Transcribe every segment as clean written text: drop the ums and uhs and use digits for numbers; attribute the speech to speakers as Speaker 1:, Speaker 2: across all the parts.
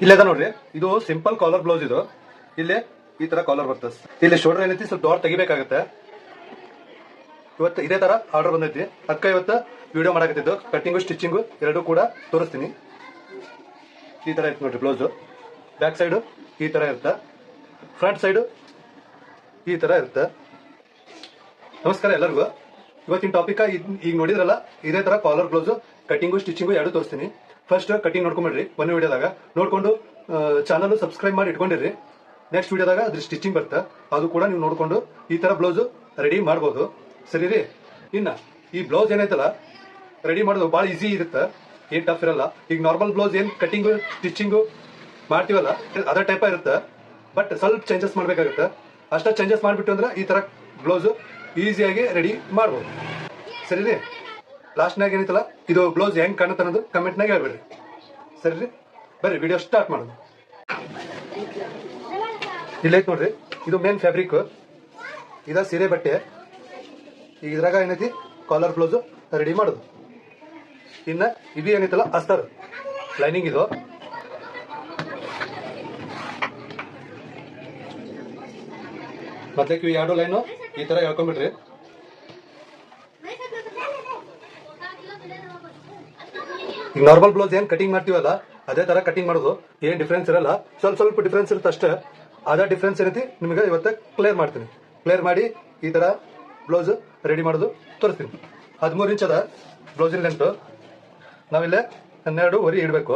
Speaker 1: ಇಲ್ಲದ ನೋಡ್ರಿ, ಇದು ಸಿಂಪಲ್ ಕಾಲರ್ ಬ್ಲೌಸ್. ಇದು ಇಲ್ಲಿ ಈ ತರ ಕಾಲರ್ ಬರ್ತದೆ. ಇಲ್ಲಿ ಶೋಲ್ಡರ್ ಏನೈತಿ ಸ್ವಲ್ಪ ದೊಡ್ಡ ತೆಗಿಬೇಕಾಗತ್ತೆ. ಇವತ್ತು ಇದೇ ತರ ಆರ್ಡರ್ ಬಂದೈತಿ, ಅದಕ್ಕೆ ಇವತ್ತು ವಿಡಿಯೋ ಮಾಡಕತ್ತಿದ್ದು. ಕಟ್ಟಿಂಗು ಸ್ಟಿಚಿಂಗು ಎರಡೂ ಕೂಡ ತೋರಿಸ್ತೀನಿ. ಈ ತರ ಇರುತ್ತೆ ನೋಡ್ರಿ ಬ್ಲೌಸ್. ಬ್ಯಾಕ್ ಸೈಡು ಈ ತರ ಇರುತ್ತೆ, ಫ್ರಂಟ್ ಸೈಡು ಈ ತರ ಇರುತ್ತೆ. ನಮಸ್ಕಾರ ಎಲ್ಲರಿಗೂ. ಇವತ್ತಿನ ಟಾಪಿಕ್ ಈಗ ನೋಡಿದ್ರಲ್ಲ, ಇದೇ ತರ ಕಾಲರ್ ಬ್ಲೌಸ್ ಕಟ್ಟಿಂಗು ಸ್ಟಿಚಿಂಗು ಎರಡು ತೋರಿಸ್ತೀನಿ. ಫಸ್ಟ್ ಕಟ್ಟಿಂಗ್ ನೋಡ್ಕೊಂಡ್ಬಿಡ್ರಿ ಒಂದು ವಿಡಿಯೋದಾಗ, ನೋಡ್ಕೊಂಡು ಚಾನಲ್ ಸಬ್ಸ್ಕ್ರೈಬ್ ಮಾಡಿ ಇಟ್ಕೊಂಡಿರಿ. ನೆಕ್ಸ್ಟ್ ವಿಡಿಯೋದಾಗ ಅದ್ರ ಸ್ಟಿಚಿಂಗ್ ಬರುತ್ತೆ, ಅದು ಕೂಡ ನೀವು ನೋಡ್ಕೊಂಡು ಈ ತರ ಬ್ಲೌಸ್ ರೆಡಿ ಮಾಡ್ಬೋದು. ಸರಿ ರೀ. ಇನ್ನ ಈ ಬ್ಲೌಸ್ ಏನೈತಲ್ಲ ರೆಡಿ ಮಾಡೋದು ಭಾಳ ಈಸಿ ಇರುತ್ತೆ, ಏನ್ ಟಫ್ ಇರಲ್ಲ. ಈಗ ನಾರ್ಮಲ್ ಬ್ಲೌಸ್ ಏನ್ ಕಟ್ಟಿಂಗು ಸ್ಟಿಚಿಂಗು ಮಾಡ್ತೀವಲ್ಲ ಅದೇ ಟೈಪ್ ಇರುತ್ತೆ, ಬಟ್ ಸ್ವಲ್ಪ ಚೇಂಜಸ್ ಮಾಡ್ಬೇಕಾಗುತ್ತೆ. ಅಷ್ಟ ಚೇಂಜಸ್ ಮಾಡಿಬಿಟ್ಟು ಅಂದ್ರೆ ಈ ತರ ಬ್ಲೌಸ್ ಈಸಿಯಾಗಿ ರೆಡಿ ಮಾಡ್ಬೋದು. ಸರಿ ರೀ. ಲಾಸ್ಟ್ನಾಗ ಏನೈತಲ್ಲ ಇದು ಬ್ಲೌಸ್ ಹೆಂಗ್ ಕಾಣುತ್ತೆ ಅನ್ನೋದು ಕಮೆಂಟ್ನಾಗ ಹೇಳ್ಬೇಡ್ರಿ. ಸರಿ ರೀ, ಬರ್ರಿ ವಿಡಿಯೋ ಸ್ಟಾರ್ಟ್ ಮಾಡೋದು. ಇಲ್ಲೈತ್ ನೋಡ್ರಿ, ಇದು ಮೇನ್ ಫ್ಯಾಬ್ರಿಕ್. ಇದ ಸೀರೆ ಬಟ್ಟೆ. ಈಗ ಇದ್ರಾಗ ಏನೈತಿ ಕಾಲರ್ ಬ್ಲೌಸ್ ರೆಡಿ ಮಾಡೋದು. ಇನ್ನ ಇದು ಏನೈತಲ್ಲ ಅಸ್ತರ್ ಲೈನಿಂಗ್. ಇದು ಮೊದ್ಲಕ್ಕೆ ಈ ಎರಡು ಲೈನು ಈ ತರ ಹೇಳ್ಕೊಂಡ್ಬಿಡ್ರಿ. ಈಗ ನಾರ್ಮಲ್ ಬ್ಲೌಸ್ ಏನ್ ಕಟಿಂಗ್ ಮಾಡ್ತೀವಲ್ಲ ಅದೇ ತರ ಕಟಿಂಗ್ ಮಾಡೋದು, ಏನ್ ಡಿಫ್ರೆನ್ಸ್ ಇರಲ್ಲ. ಸ್ವಲ್ಪ ಸ್ವಲ್ಪ ಡಿಫ್ರೆನ್ಸ್ ಇರುತ್ತೆ ಅಷ್ಟೇ. ಅದೇ ಡಿಫ್ರೆನ್ಸ್ ಏನೈತಿ ನಿಮಗೆ ಇವತ್ತು ಕ್ಲಿಯರ್ ಮಾಡ್ತೀನಿ. ಕ್ಲಿಯರ್ ಮಾಡಿ ಈ ತರ ಬ್ಲೌಸ್ ರೆಡಿ ಮಾಡೋದು ತೋರಿಸ್ತೀನಿ. 13 ಇಂಚ್ ಅದ ಬ್ಲೌಸಿನ ಲೆಂತ್. ನಾವಿಲ್ಲೇ 12 ಇಡಬೇಕು.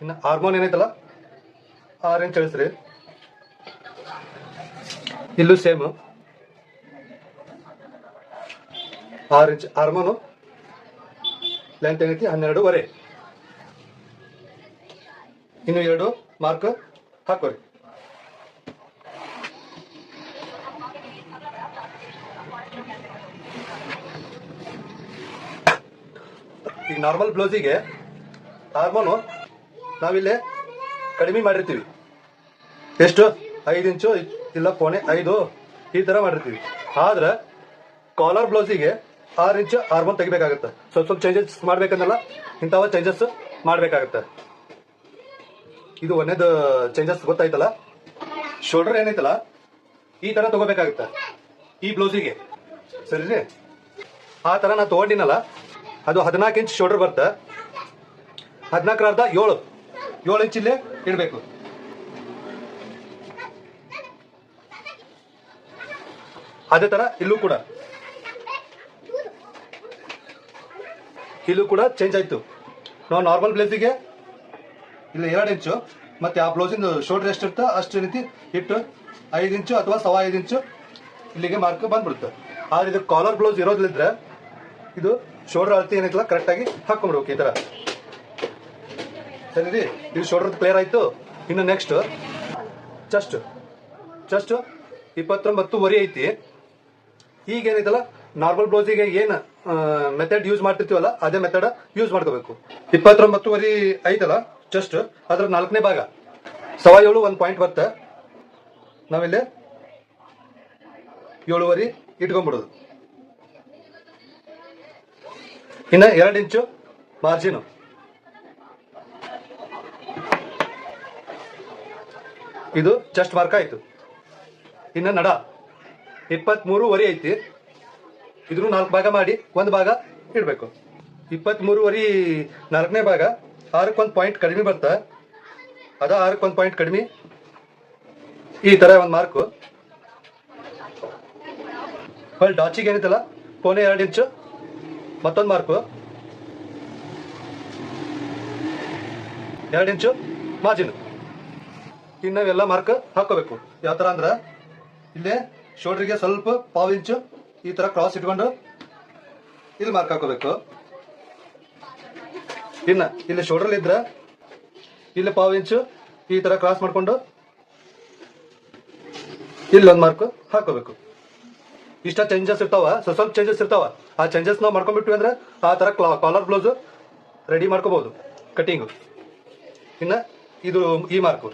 Speaker 1: ಇನ್ನು ಹಾರ್ಮೋನ್ ಏನೈತಲ್ಲ 6 ಇಂಚ್ ಇಳಿಸ್ರಿ. ಇಲ್ಲೂ ಸೇಮ್ 6 ಇಂಚ್ ಹಾರ್ಮೋನು. ಲೆಂತ್ ಏನೈತಿ 12.5. ಇನ್ನು 2 ಮಾರ್ಕ್ ಹಾಕೋರಿ. ಈಗ ನಾರ್ಮಲ್ ಬ್ಲೌಸಿಗೆ ಹಾರ್ಮೋನು ನಾವಿಲ್ಲೇ ಕಡಿಮೆ ಮಾಡಿರ್ತೀವಿ. ಎಷ್ಟು 5 ಇಂಚು ಇಲ್ಲ 5.5 ಈ ತರ ಮಾಡಿರ್ತೀವಿ. ಆದ್ರೆ ಕಾಲರ್ ಬ್ಲೌಸಿಗೆ 6 ಇಂಚ್ ಹಾರ್ಮೋನ್ ತೆಗಿಬೇಕಾಗತ್ತೆ. ಸ್ವಲ್ಪ ಚೇಂಜಸ್ ಮಾಡ್ಬೇಕನ್ನಲ್ಲ, ಇಂಥವ ಚೇಂಜಸ್ ಮಾಡ್ಬೇಕಾಗತ್ತೆ. ಇದು ಒಂದೇದು ಚೇಂಜಸ್ ಗೊತ್ತಾಯ್ತಲ್ಲ. ಶೋಲ್ಡರ್ ಏನೈತಲ್ಲ ಈ ತರ ತಗೋಬೇಕಾಗತ್ತೆ ಈ ಬ್ಲೌಸಿಗೆ. ಸರಿ ರೀ. ಆ ತರ ನಾ ತಗೊಂಡಿನಲ್ಲ ಅದು 14 ಇಂಚ್ ಶೋಲ್ಡರ್ ಬರುತ್ತೆ. 14 7 ಇಂಚ್ ಇಲ್ಲೇ ಇಡಬೇಕು. ಅದೇ ತರ ಇಲ್ಲೂ ಕೂಡ ಚೇಂಜ್ ಆಯ್ತು. ನಾವು ನಾರ್ಮಲ್ ಬ್ಲೌಸಿಗೆ ಇಲ್ಲಿ 2 ಇಂಚು, ಮತ್ತೆ ಆ ಬ್ಲೌಸಿನ ಶೋಲ್ಡರ್ ಎಷ್ಟಿರುತ್ತೆ ಅಷ್ಟು ರೀತಿ ಇಟ್ಟು 5 ಇಂಚು ಅಥವಾ 5.25 ಇಂಚು ಇಲ್ಲಿಗೆ ಮಾರ್ಕ್ ಬಂದ್ಬಿಡುತ್ತೆ. ಆದ್ರೆ ಇದು ಕಾಲರ್ ಬ್ಲೌಸ್ ಇರೋದ್ಲಿದ್ರೆ ಇದು ಶೋಲ್ಡರ್ ಅಳತೆ ಏನೈತಲ್ಲ ಕರೆಕ್ಟ್ ಆಗಿ ಹಾಕೊಂಡ್ಬಿಡ್ಬೇಕು ಈ ತರ. ಸರಿ ರೀ. ಇದು ಶೋಲ್ಡರ್ ಕ್ಲಿಯರ್ ಆಯ್ತು. ಇನ್ನು ನೆಕ್ಸ್ಟ್ ಚೆಸ್ಟ್ 29.5 ಐತಿ. ಈಗ ಏನೈತಲ್ಲ ನಾರ್ಮಲ್ ಬ್ಲೌಸಿಗೆ ಏನ್ ಮೆಥಡ್ ಯೂಸ್ ಮಾಡ್ತಿರ್ತೀವಲ್ಲ ಅದೇ ಮೆಥಡ್ ಯೂಸ್ ಮಾಡ್ಕೋಬೇಕು. 29.5 ಐತಲ್ಲ ಚೆಸ್ಟ್, ಅದ್ರ 4ನೇ ಭಾಗ 7.25 1 ಪಾಯಿಂಟ್ ಬರುತ್ತೆ. ನಾವಿಲ್ಲಿ 7.25 ಇಟ್ಕೊಂಡ್ಬಿಡೋದು. ಇನ್ನ 2 ಇಂಚು ಮಾರ್ಜಿನ್. ಇದು ಚೆಸ್ಟ್ ಮಾರ್ಕ್ ಆಯ್ತು. ಇನ್ನ ನಡ 23.5 ಐತಿ. ಇದ್ರೂ 4 ಭಾಗ ಮಾಡಿ 1 ಭಾಗ ಇಡಬೇಕು. 23.5 4ನೇ ಭಾಗ 6ಕ್ಕೆ 1 ಪಾಯಿಂಟ್ ಕಡಿಮೆ ಬರ್ತಾ, ಅದ 6ಕ್ಕೆ 1 ಪಾಯಿಂಟ್ ಕಡಿಮೆ ಈ ತರ ಒಂದು ಮಾರ್ಕು. ಹೊಳ್ಳಿ ಡಾಚಿಗೆ ಏನೈತಲ್ಲ 2.25 ಇಂಚು ಮತ್ತೊಂದು ಮಾರ್ಕು, 2 ಇಂಚು ಮಾರ್ಜಿನ್. ಇನ್ನವೆಲ್ಲ ಮಾರ್ಕ್ ಹಾಕೋಬೇಕು. ಯಾವ ತರ ಅಂದ್ರ ಇಲ್ಲೇ ಶೋಲ್ಡರ್ಗೆ ಸ್ವಲ್ಪ 1/2 ಇಂಚು ಈ ತರ ಕ್ರಾಸ್ ಇಟ್ಕೊಂಡು ಇಲ್ಲಿ ಮಾರ್ಕ್ ಹಾಕೋಬೇಕು. ಇನ್ನ ಇಲ್ಲಿ ಶೋಲ್ಡರ್ ಇದ್ರ ಇಲ್ಲಿ 1/2 ಇಂಚು ಈ ತರ ಕ್ರಾಸ್ ಮಾಡ್ಕೊಂಡು ಇಲ್ಲೊಂದು ಮಾರ್ಕ್ ಹಾಕೋಬೇಕು. ಇಷ್ಟ ಚೇಂಜಸ್ ಇರ್ತಾವ, ಸ್ವಲ್ಪ ಚೇಂಜಸ್ ಇರ್ತಾವ. ಆ ಚೇಂಜಸ್ ನಾವು ಮಾಡ್ಕೊಂಡ್ಬಿಟ್ವಿ ಅಂದ್ರೆ ಆ ತರ ಕಾಲರ್ ಬ್ಲೌಸ್ ರೆಡಿ ಮಾಡ್ಕೋಬಹುದು ಕಟಿಂಗ್. ಇನ್ನ ಇದು ಈ ಮಾರ್ಕ್.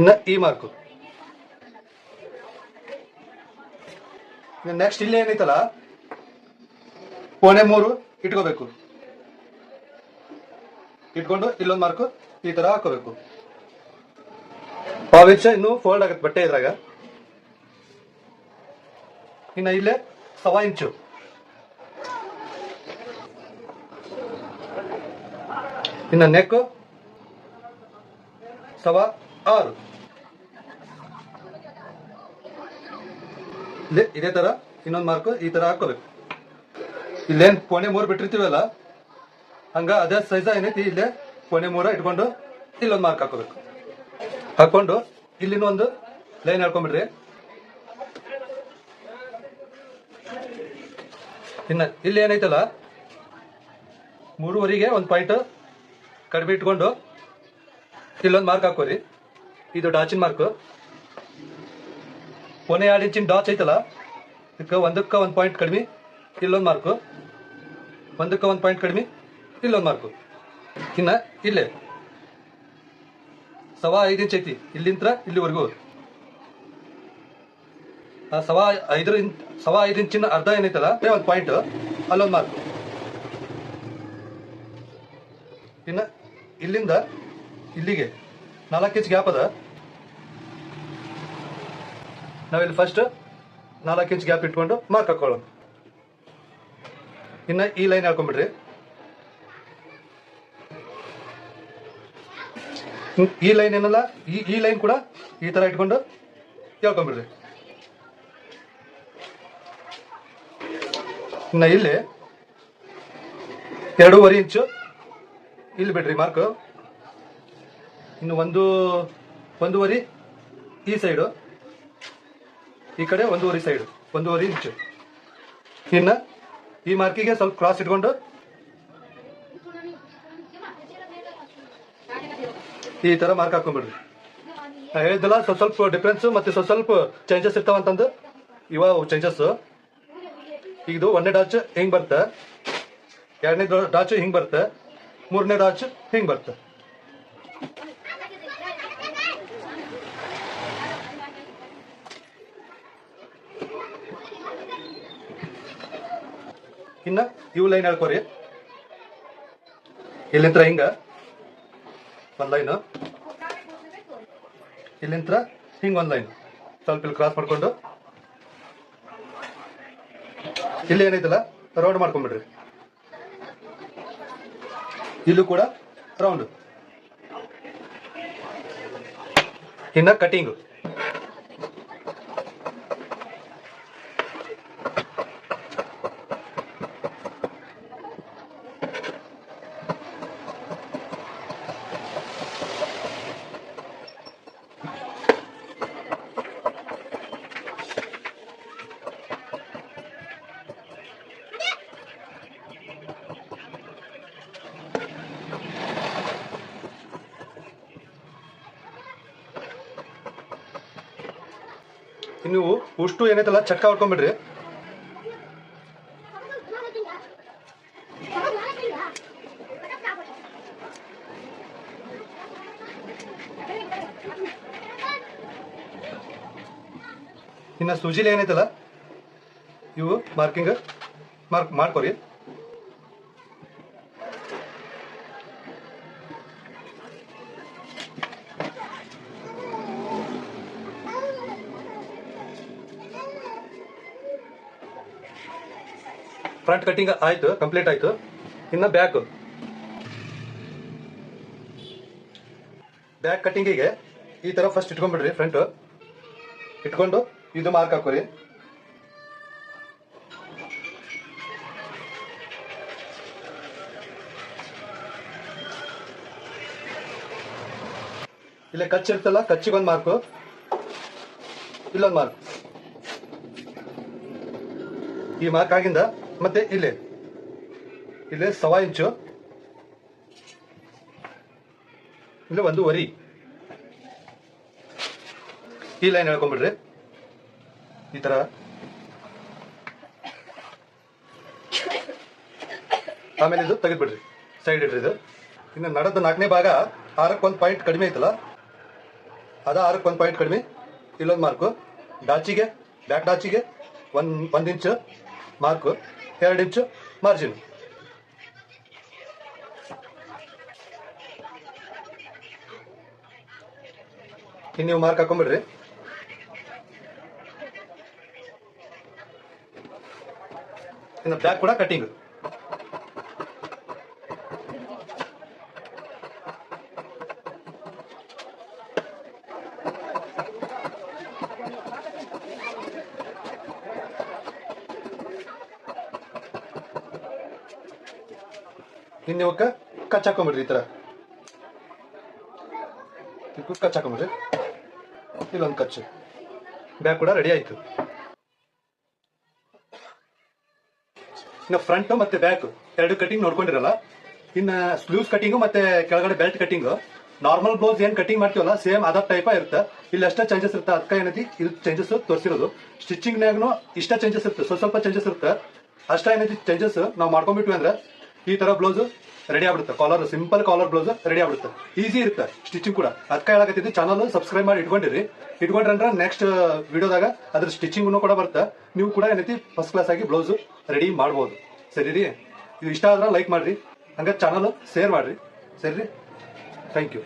Speaker 1: ಇನ್ನ ಈ ಮಾರ್ಕು ನೆಕ್ಸ್ಟ್ ಇಲ್ಲಿ ಏನೈತಲ್ಲ ಪೋಣೆ 3 ಇಟ್ಕೋಬೇಕು. ಇಟ್ಕೊಂಡು ಇಲ್ಲೊಂದು ಮಾರ್ಕ್ ಈ ತರ ಹಾಕೋಬೇಕು. ಪಾವಿಚ ಇನ್ನು ಫೋಲ್ಡ್ ಆಗತ್ತೆ ಬಟ್ಟೆ ಇದ್ರಾಗ. ಇನ್ನ ಇಲ್ಲೇ 1.25 ಇಂಚು. ಇನ್ನ ನೆಕ್ 6.25. ಇದೇ ತರ ಇನ್ನೊಂದು ಮಾರ್ಕ್ ಈ ತರ ಹಾಕೋಬೇಕು. ಇಲ್ಲೇನ್ ಪೋಣೆ 3 ಬಿಟ್ಟಿರ್ತೀವಲ್ಲ ಹಂಗ ಅದೇ ಸೈಜ್ ಏನೈತಿ ಇಲ್ಲೇ ಪೋಣೆ 3 ಇಟ್ಕೊಂಡು ಇಲ್ಲೊಂದು ಮಾರ್ಕ್ ಹಾಕೋಬೇಕು. ಹಾಕೊಂಡು ಇಲ್ಲಿನ ಒಂದು ಲೈನ್ ಹಾಕೊಂಡ್ಬಿಡ್ರಿ. ಇನ್ನ ಇಲ್ಲಿ ಏನೈತಲ್ಲ 3.25ಗೆ ಒಂದು ಪಾಯಿಂಟ್ ಕಡಿಮೆ ಇಟ್ಕೊಂಡು ಇಲ್ಲೊಂದು ಮಾರ್ಕ್ ಹಾಕೋರಿ. ಇದು ಡಾಚಿನ ಮಾರ್ಕ್. ಪೋಣೆ 2 ಇಂಚಿನ ಡಾಚ್ ಐತಲ್ಲ ಇದಕ್ಕೆ ಒಂದಕ್ಕೆ 1 ಪಾಯಿಂಟ್ ಕಡಿಮೆ ಇಲ್ಲೊಂದು ಮಾರ್ಕು, ಒಂದಕ್ಕೆ 1 ಪಾಯಿಂಟ್ ಕಡಿಮೆ ಇಲ್ಲೊಂದು ಮಾರ್ಕು. ಇನ್ನ ಇಲ್ಲೇ 1.25 ಇಂಚ್ ಐತಿ ಇಲ್ಲಿಂದ ಇಲ್ಲಿವರೆಗೂ. 1.25 ಇಂಚಿನ ಅರ್ಧ ಏನೈತಲ್ಲ 1 ಪಾಯಿಂಟ್ ಅಲ್ಲೊಂದು ಮಾರ್ಕ್. ಇನ್ನ ಇಲ್ಲಿಂದ ಇಲ್ಲಿಗೆ 4 ಇಂಚ್ ಗ್ಯಾಪ್ ಅದ. ನಾವಿಲ್ಲಿ ಫಸ್ಟ್ 4 ಇಂಚ್ ಗ್ಯಾಪ್ ಇಟ್ಕೊಂಡು ಮಾರ್ಕ್ ಹಾಕೊಳ್ಳೋಣ. ಇನ್ನ ಈ ಲೈನ್ ಹಾಕೊಂಡ್ಬಿಡ್ರಿ. ಈ ಲೈನ್ ಏನಲ್ಲ ಈ ಲೈನ್ ಕೂಡ ಈ ತರ ಇಟ್ಕೊಂಡು ಹೇಳ್ಕೊಂಡ್ಬಿಡ್ರಿ. ಇನ್ನ ಇಲ್ಲಿ 2.25 ಇಂಚು ಇಲ್ಲಿ ಬಿಡ್ರಿ ಮಾರ್ಕ್. ಇನ್ನು 1.25 ಈ ಸೈಡು, ಈ ಕಡೆ 1.25 ಸೈಡು 1.25 ಇಂಚು. ಇನ್ನ ಈ ಮಾರ್ಕಿಗೆ ಸ್ವಲ್ಪ ಕ್ರಾಸ್ ಇಟ್ಕೊಂಡು ಈ ತರ ಮಾರ್ಕ್ ಹಾಕೊಂಡ್ಬಿಡ್ರಿ. ಹೇಳಿದ್ದಲ್ಲ ಸ್ವಲ್ಪ ಡಿಫ್ರೆನ್ಸ್ ಮತ್ತೆ ಸ್ವಲ್ಪ ಚೇಂಜಸ್ ಇರ್ತಾವಂತಂದು ಇವ ಚೇಂಜಸ್. ಇದು 1ನೇ ಡಾಚ್ ಹಿಂಗ್ ಬರುತ್ತೆ, 2ನೇ ಡಾಚ್ ಹಿಂಗ್ ಬರುತ್ತೆ, 3ನೇ ಡಾಚ್ ಹಿಂಗ್ ಬರುತ್ತೆ. ಇನ್ನ ಇವು ಲೈನ್ ಹೇಳ್ಕೊರಿ. ಇಲ್ಲಿಂತ್ರ ಹಿಂಗ ಒಂದ್ ಲೈನ್, ಇಲ್ಲಿಂತ್ರ ಹಿಂಗ ಒಂದ್ ಲೈನ್ ಸ್ವಲ್ಪ ಇಲ್ಲಿ ಕ್ರಾಸ್ ಮಾಡ್ಕೊಂಡು ಇಲ್ಲಿ ಏನೈತಲ್ಲ ರೌಂಡ್ ಮಾಡ್ಕೊಂಡ್ಬಿಡ್ರಿ. ಇಲ್ಲೂ ಕೂಡ ರೌಂಡ್. ಇನ್ನ ಕಟಿಂಗ್. ನೀವು ಉಷ್ಟು ಏನೈತಲ್ಲ ಚಕ್ಕ ಹೊಡ್ಕೊಂಡ್ಬಿಡ್ರಿ. ಇನ್ನ ಸೂಜಿಲಿ ಏನೈತಲ್ಲ ಇವು ಮಾರ್ಕಿಂಗ್ ಮಾಡ್ಕೊರಿ. ಫ್ರಂಟ್ ಕಟಿಂಗ್ ಆಯ್ತು, ಕಂಪ್ಲೀಟ್ ಆಯ್ತು. ಇನ್ನ ಬ್ಯಾಕ್ ಕಟಿಂಗಿಗೆ ಈ ತರ ಫಸ್ಟ್ ಇಟ್ಕೊಂಡ್ಬಿಡ್ರಿ. ಫ್ರಂಟ್ ಇಟ್ಕೊಂಡು ಇದು ಮಾರ್ಕ್ ಹಾಕೋರಿ. ಇಲ್ಲೇ ಕಚ್ ಇರ್ತಲ್ಲ, ಕಚ್ಚಿಗೊಂದು ಮಾರ್ಕು, ಇಲ್ಲೊಂದು ಮಾರ್ಕ್. ಈ ಮಾರ್ಕ್ ಆಗಿಂದ ಮತ್ತೆ ಇಲ್ಲೇ 1.25 ಇಂಚು, ಇಲ್ಲೇ 1.25 ಈ ಲೈನ್ ಹೇಳ್ಕೊಂಡ್ಬಿಡ್ರಿ. ಈ ತರ ಆಮೇಲೆ ಇದು ತೆಗೆದ್ಬಿಡ್ರಿ, ಸೈಡ್ ಇಡ್ರಿ. ಇದು ಇನ್ನು ನಡದ 4ನೇ ಭಾಗ 6ಕ್ಕೆ 1 ಪಾಯಿಂಟ್ ಕಡಿಮೆ ಐತಲ್ಲ, ಅದ 6ಕ್ಕೆ 1 ಪಾಯಿಂಟ್ ಕಡಿಮೆ ಇಲ್ಲೊಂದು ಮಾರ್ಕು. ಡಾಚಿಗೆ ಬ್ಯಾಕ್ ಡಾಚಿಗೆ 1 ಇಂಚ್ ಮಾರ್ಕ್, 2 ಇಂಚ್ ಮಾರ್ಜಿನ್. ಇನ್ನು ನೀವು ಮಾರ್ಕ್ ಹಾಕೊಂಡ್ಬಿಡ್ರಿ. ಇನ್ನು ಬ್ಯಾಕ್ ಕೂಡ ಕಟಿಂಗ್. ಇನ್ನು ಇವಕ್ಕ ಕಚ್ ಹಾಕೊಂಡ್ಬಿಡ್ರಿ. ಈ ತರ ಕಚ್ ಹಾಕೊಂಡ್ಬಿಡ್ರಿ. ಇಲ್ಲೊಂದು ಕಚ್ಚು. ಬ್ಯಾಕ್ ಕೂಡ ರೆಡಿ ಆಯ್ತು. ಇನ್ನು ಫ್ರಂಟ್ ಮತ್ತೆ ಬ್ಯಾಕ್ 2 ಕಟಿಂಗ್ ನೋಡ್ಕೊಂಡಿರಲ್ಲ. ಇನ್ನು ಸ್ಲೀವ್ಸ್ ಕಟಿಂಗ್ ಮತ್ತೆ ಕೆಳಗಡೆ ಬೆಲ್ಟ್ ಕಟಿಂಗ್. ನಾರ್ಮಲ್ ಬ್ಲೌಸ್ ಏನ್ ಕಟಿಂಗ್ ಮಾಡ್ತೀವಲ್ಲ ಸೇಮ್ ಅದ ಟೈಪ್ ಇರುತ್ತೆ. ಇಲ್ಲಿ ಅಷ್ಟೇ ಚೇಂಜಸ್ ಇರುತ್ತೆ. ಅದಕ್ಕೆ ಏನೈತಿ ಇದು ಚೇಂಜಸ್ ತೋರಿಸಿರೋದು. ಸ್ಟಿಚಿಂಗ್ ನಾಗ್ನು ಇಷ್ಟ ಚೇಂಜಸ್ ಇರುತ್ತೆ, ಸ್ವಲ್ಪ ಚೇಂಜಸ್ ಇರುತ್ತೆ. ಅಷ್ಟ ಏನೈತಿ ಚೇಂಜಸ್ ನಾವು ಮಾಡ್ಕೊಂಡ್ಬಿಟ್ವಿ ಅಂದ್ರೆ ಈ ತರ ಬ್ಲೌಸ್ ರೆಡಿ ಆಗ್ಬಿಡುತ್ತೆ. Collar simple collar blouse ready ಆಗ್ಬಿಡುತ್ತೆ. ಈಸಿ ಇರುತ್ತೆ ಸ್ಟಿಚಿಂಗ್ ಕೂಡ. ಅದಕ್ಕೆ ಹೇಳಕತ್ತಿದ್ದು ಚಾನಲ್ ಸಬ್ಸ್ಕ್ರೈಬ್ ಮಾಡಿ ಇಟ್ಕೊಂಡ್ರೆ ಅಂದ್ರೆ ನೆಕ್ಸ್ಟ್ ವಿಡಿಯೋದಾಗ ಅದ್ರ ಸ್ಟಿಚಿಂಗ್ ಕೂಡ ಬರುತ್ತೆ. ನೀವು ಕೂಡ ಏನೈತಿ ಫಸ್ಟ್ ಕ್ಲಾಸ್ ಆಗಿ ಬ್ಲೌಸ್ ರೆಡಿ ಮಾಡ್ಬೋದು. ಸರಿ ರೀ, ಇದು ಇಷ್ಟ ಆದ್ರೆ ಲೈಕ್ ಮಾಡ್ರಿ, ಹಂಗ ಚಾನಲ್ ಶೇರ್ ಮಾಡ್ರಿ. ಸರಿ ರೀ, ಥ್ಯಾಂಕ್ ಯು.